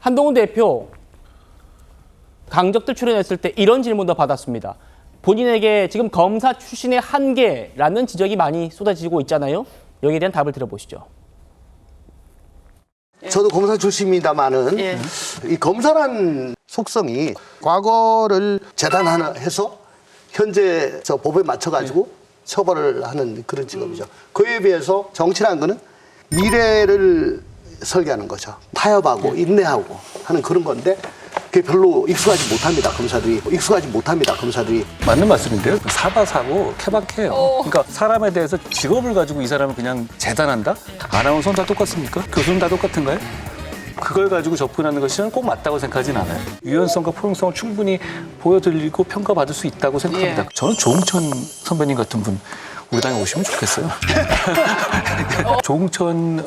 한동훈 대표 강적들 출연했을 때 이런 질문도 받았습니다. 본인에게 지금 검사 출신의 한계라는 지적이 많이 쏟아지고 있잖아요. 여기에 대한 답을 들어보시죠. 저도 검사 출신입니다만은 이 검사란 속성이 과거를 재단해서 현재 저 법에 맞춰가지고 처벌을 하는 그런 직업이죠. 그에 비해서 정치라는 거는 미래를 설계하는 거죠. 타협하고 인내하고 하는 그런 건데 그게 별로 익숙하지 못합니다. 검사들이. 맞는 말씀인데요. 사바사고 케바케예요. 그러니까 사람에 대해서 직업을 가지고 이 사람을 그냥 재단한다? 아나운서는 다 똑같습니까? 교수는 다 똑같은가요? 그걸 가지고 접근하는 것이 꼭 맞다고 생각하진 않아요. 유연성과 포용성을 충분히 보여드리고 평가받을 수 있다고 생각합니다. 저는 조응천 선배님 같은 분 우리 당에 오시면 좋겠어요. 조응천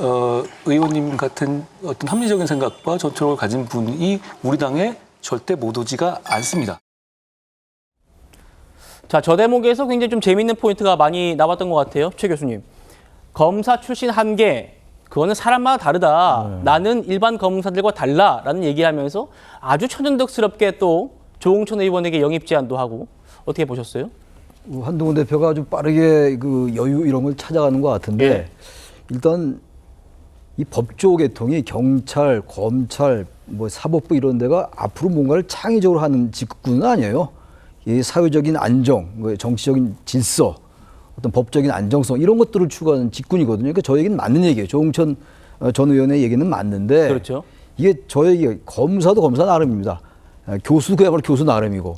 의원님 같은 어떤 합리적인 생각과 전투력을 가진 분이 우리 당에 절대 못 오지가 않습니다. 자, 저 대목에서 굉장히 좀 재미있는 포인트가 많이 나왔던 것 같아요. 최 교수님. 검사 출신 한계, 그거는 사람마다 다르다. 나는 일반 검사들과 달라라는 얘기하면서 아주 천연덕스럽게 또 조응천 의원에게 영입 제안도 하고 어떻게 보셨어요? 한동훈 대표가 아주 빠르게 그 여유 이런 걸 찾아가는 것 같은데 일단 이 법조 계통이 경찰, 검찰, 뭐 사법부 이런 데가 앞으로 뭔가를 창의적으로 하는 직군은 아니에요. 이 사회적인 안정, 정치적인 질서, 어떤 법적인 안정성 이런 것들을 추구하는 직군이거든요. 그러니까 저 얘기는 맞는 얘기예요. 조응천 전 의원의 얘기는 맞는데 그렇죠. 이게 저 얘기 검사도 검사 나름입니다. 교수도 그야말로 교수 나름이고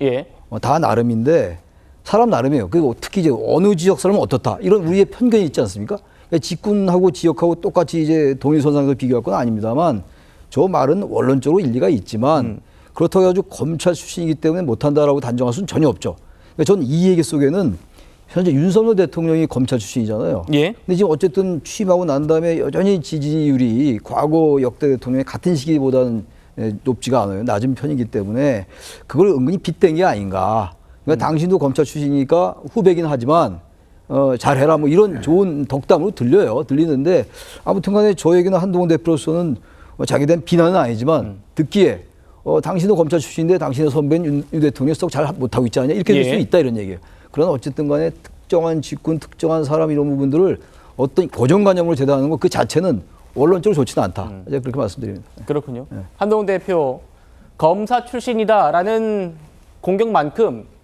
다 나름인데 사람 나름이에요. 그리고 특히 이제 어느 지역 사람은 어떻다 이런 우리의 편견이 있지 않습니까? 그러니까 직군하고 지역하고 똑같이 이제 동일선상에서 비교할 건 아닙니다만 저 말은 원론적으로 일리가 있지만 그렇다고 해가지고 검찰 출신이기 때문에 못한다라고 단정할 수는 전혀 없죠. 그러니까 저는 이 얘기 속에는 현재 윤석열 대통령이 검찰 출신이잖아요. 근데 지금 어쨌든 취임하고 난 다음에 여전히 지지율이 과거 역대 대통령의 같은 시기보다는 높지가 않아요. 낮은 편이기 때문에 그걸 은근히 빗댄 게 아닌가. 그러니까 당신도 검찰 출신이니까 후배긴 하지만 잘해라 뭐 이런 좋은 덕담으로 들리는데 아무튼 간에 저에게는 한동훈 대표로서는 자기에 대한 비난은 아니지만 듣기에 당신도 검찰 출신인데 당신의 선배인 윤 대통령이 썩 잘 못하고 있지 않냐 이렇게 될 수 있다 이런 얘기예요. 그러나 어쨌든 간에 특정한 직군, 특정한 사람 이런 부분들을 어떤 고정관념으로 대답하는 것 그 자체는 원론적으로 좋지는 않다. 이제 그렇게 말씀드립니다. 그렇군요. 한동훈 대표 검사 출신이다라는 공격만큼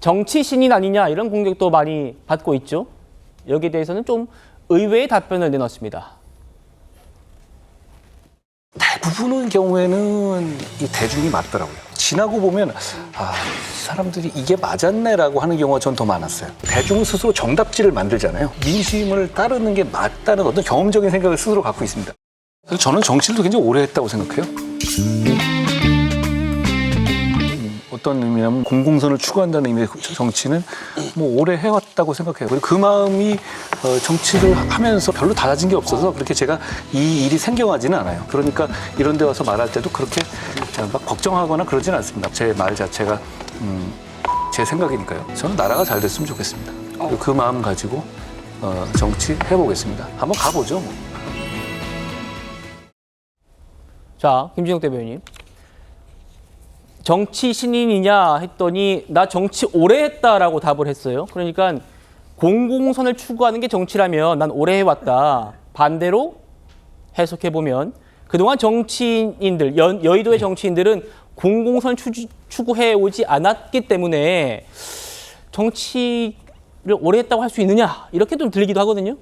정치 신인 아니냐 이런 공격도 많이 받고 있죠. 여기에 대해서는 좀 의외의 답변을 내놨습니다. 대부분의 경우에는 이 대중이 맞더라고요. 지나고 보면 이 사람들이 이게 맞았네라고 하는 경우가 전 더 많았어요. 대중은 스스로 정답지를 만들잖아요. 민심을 따르는 게 맞다는 어떤 경험적인 생각을 스스로 갖고 있습니다. 그래서 저는 정치를 굉장히 오래 했다고 생각해요. 어떤 의미냐면 공공선을 추구한다는 의미의 정치는 뭐 오래 해왔다고 생각해요. 그리고 그 마음이 정치를 하면서 별로 달라진 게 없어서 그렇게 제가 이 일이 생경하지는 않아요. 그러니까 이런 데 와서 말할 때도 그렇게 막 걱정하거나 그러지는 않습니다. 제 말 자체가 제 생각이니까요. 저는 나라가 잘 됐으면 좋겠습니다. 그리고 그 마음 가지고 정치 해보겠습니다. 한번 가보죠. 뭐. 자, 김진욱 대변인. 정치 신인이냐 했더니 나 정치 오래 했다라고 답을 했어요. 그러니까 공공선을 추구하는 게 정치라면 난 오래 해왔다. 반대로 해석해보면 그동안 정치인들, 여의도의 정치인들은 공공선 추구해오지 않았기 때문에 정치를 오래 했다고 할 수 있느냐 이렇게 좀 들리기도 하거든요.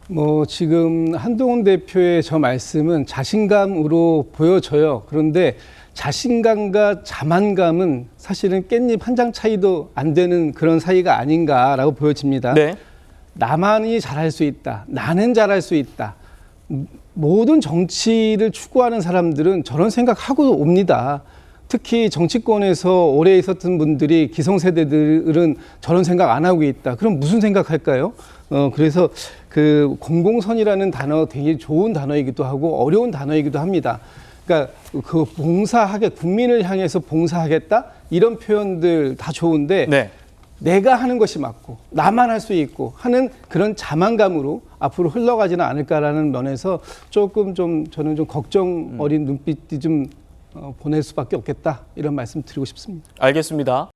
뭐 지금 한동훈 대표의 저 말씀은 자신감으로 보여져요. 그런데 자신감과 자만감은 사실은 깻잎 한 장 차이도 안 되는 그런 사이가 아닌가라고 보여집니다. 나만이 잘할 수 있다. 나는 잘할 수 있다. 모든 정치를 추구하는 사람들은 저런 생각하고 옵니다. 특히 정치권에서 오래 있었던 분들이 기성세대들은 저런 생각 안 하고 있다. 그럼 무슨 생각할까요? 그래서 그 공공선이라는 단어 되게 좋은 단어이기도 하고 어려운 단어이기도 합니다. 그러니까 그 국민을 향해서 봉사하겠다 이런 표현들 다 좋은데 내가 하는 것이 맞고 나만 할 수 있고 하는 그런 자만감으로 앞으로 흘러가지는 않을까라는 면에서 조금 좀 저는 좀 걱정 어린 눈빛이 좀 보낼 수밖에 없겠다 이런 말씀 드리고 싶습니다. 알겠습니다.